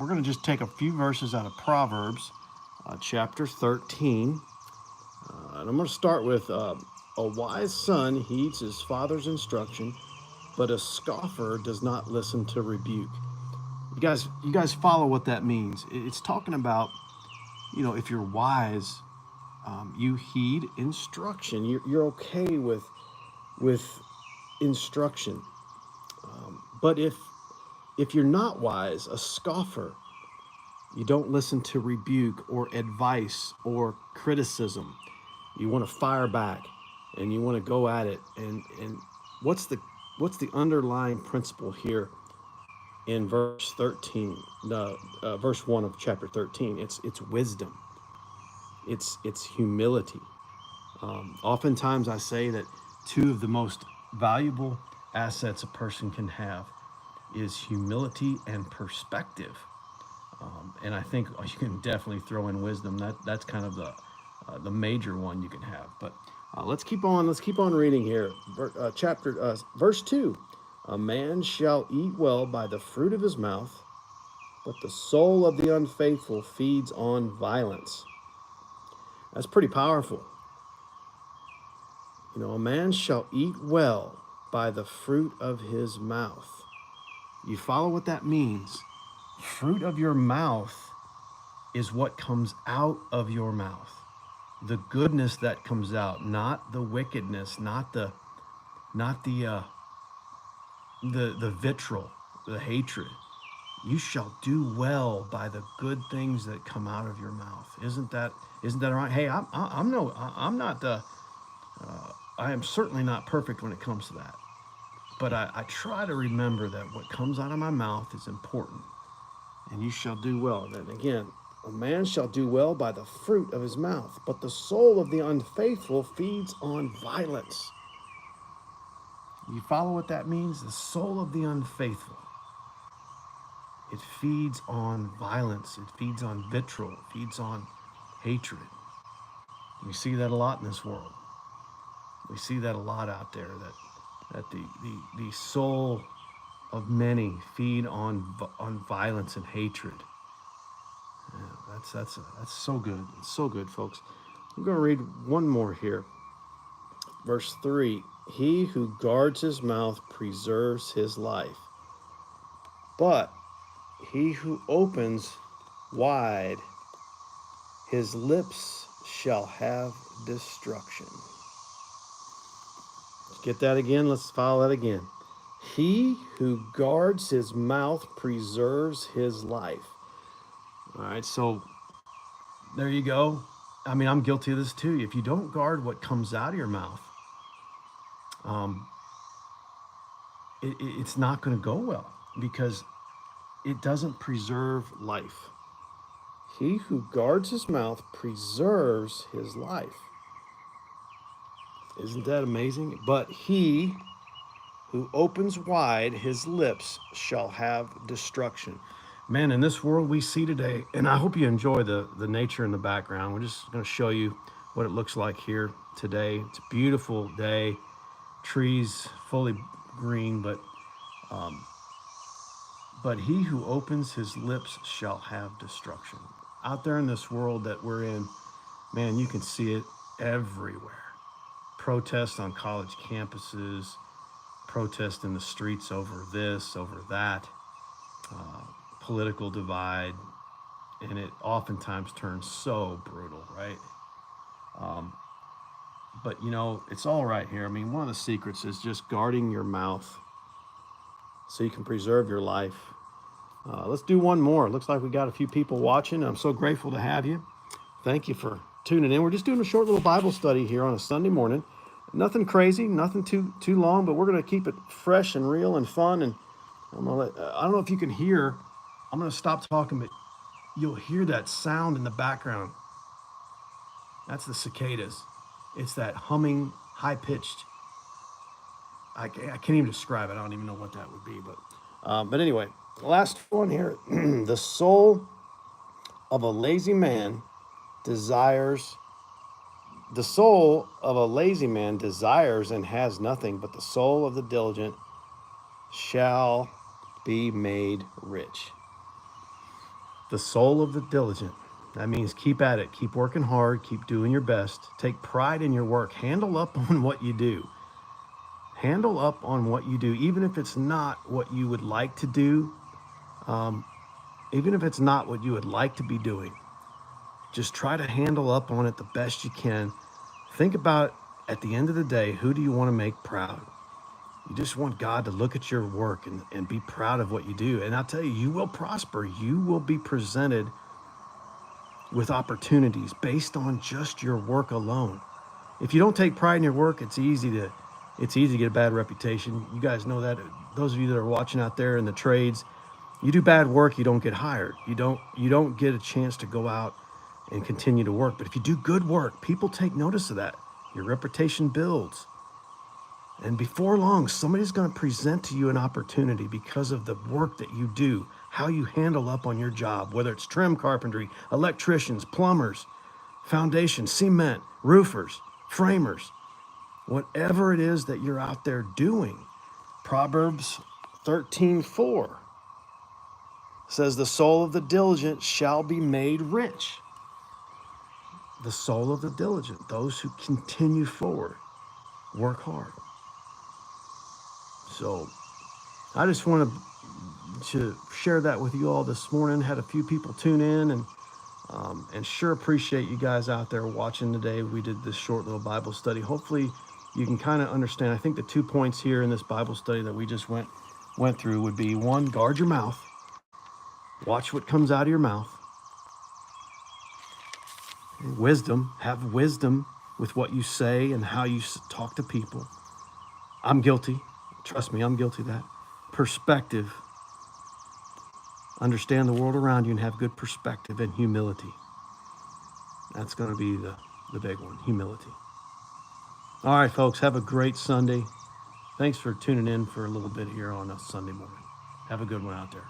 we're going to just take a few verses out of Proverbs, chapter 13. And I'm going to start with a wise son heeds his father's instruction, but a scoffer does not listen to rebuke. You guys follow what that means. It's talking about, if you're wise, you heed instruction. You're okay with instruction. But if you're not wise, a scoffer, you don't listen to rebuke or advice or criticism. You want to fire back and you want to go at it. And what's the underlying principle here in verse 13, verse 1 of chapter 13? It's wisdom. It's humility. Oftentimes I say that two of the most valuable assets a person can have is humility and perspective. And I think you can definitely throw in wisdom. That's kind of the major one you can have. But let's keep on. Let's keep on reading here. Verse 2: A man shall eat well by the fruit of his mouth, but the soul of the unfaithful feeds on violence. That's pretty powerful. A man shall eat well by the fruit of his mouth. You follow what that means? Fruit of your mouth is what comes out of your mouth. The goodness that comes out, not the wickedness, not the vitriol, the hatred. You shall do well by the good things that come out of your mouth. Isn't that right? Hey, I am certainly not perfect when it comes to that. But I try to remember that what comes out of my mouth is important. And you shall do well. And then again, a man shall do well by the fruit of his mouth, but the soul of the unfaithful feeds on violence. You follow what that means? The soul of the unfaithful. It feeds on violence. It feeds on vitriol. It feeds on hatred. We see that a lot in this world. We see that a lot out there, that the soul of many feed on violence and hatred. Yeah, that's so good. It's so good, folks. I'm going to read one more here. Verse 3: He who guards his mouth preserves his life, but he who opens wide his lips shall have destruction. Let's get that again. Let's follow that again. He who guards his mouth preserves his life. All right, so there you go. I mean, I'm guilty of this too. If you don't guard what comes out of your mouth, it's not going to go well, because it doesn't preserve life. He who guards his mouth preserves his life. Isn't that amazing? But he who opens wide his lips shall have destruction. Man, in this world we see today, and I hope you enjoy the nature in the background. We're just going to show you what it looks like here today. It's a beautiful day, trees fully green, but he who opens his lips shall have destruction. Out there in this world that we're in, man, you can see it everywhere. Protests on college campuses, protests in the streets over this, over that, political divide, and it oftentimes turns so brutal, right? But it's all right here. I mean, one of the secrets is just guarding your mouth so you can preserve your life. Let's do one more. It looks like we got a few people watching. I'm so grateful to have you. Thank you for tuning in. We're just doing a short little Bible study here on a Sunday morning. Nothing crazy, nothing too long, but we're going to keep it fresh and real and fun. And I don't know if you can hear. I'm going to stop talking, but you'll hear that sound in the background. That's the cicadas. It's that humming, high-pitched. I can't even describe it. I don't even know what that would be. But anyway, last one here. The soul of a lazy man desires. The soul of a lazy man desires and has nothing, but the soul of the diligent shall be made rich. The soul of the diligent. That means keep at it, keep working hard, keep doing your best. Take pride in your work. Handle up on what you do. Handle up on what you do, even if it's not what you would like to do, even if it's not what you would like to be doing. Just try to handle up on it the best you can. Think about, at the end of the day, who do you want to make proud? You just want God to look at your work and be proud of what you do. And I'll tell you, you will prosper. You will be presented with opportunities based on just your work alone. If you don't take pride in your work, it's easy to get a bad reputation. You guys know that. Those of you that are watching out there in the trades, you do bad work, you don't get hired. You don't get a chance to go out and continue to work. But if you do good work, people take notice of that. Your reputation builds. And before long, somebody's going to present to you an opportunity because of the work that you do, how you handle up on your job, whether it's trim carpentry, electricians, plumbers, foundation, cement, roofers, framers, whatever it is that you're out there doing. Proverbs 13:4 says, the soul of the diligent shall be made rich. The soul of the diligent, those who continue forward, work hard. So I just wanted to share that with you all this morning. Had a few people tune in, and sure appreciate you guys out there watching today. We did this short little Bible study. Hopefully you can kind of understand. I think the 2 points here in this Bible study that we just went through would be, one, guard your mouth. Watch what comes out of your mouth. Wisdom, have wisdom with what you say and how you talk to people. I'm guilty. Trust me, I'm guilty of that. Perspective. Understand the world around you and have good perspective, and humility. That's going to be the big one, humility. All right, folks, have a great Sunday. Thanks for tuning in for a little bit here on a Sunday morning. Have a good one out there.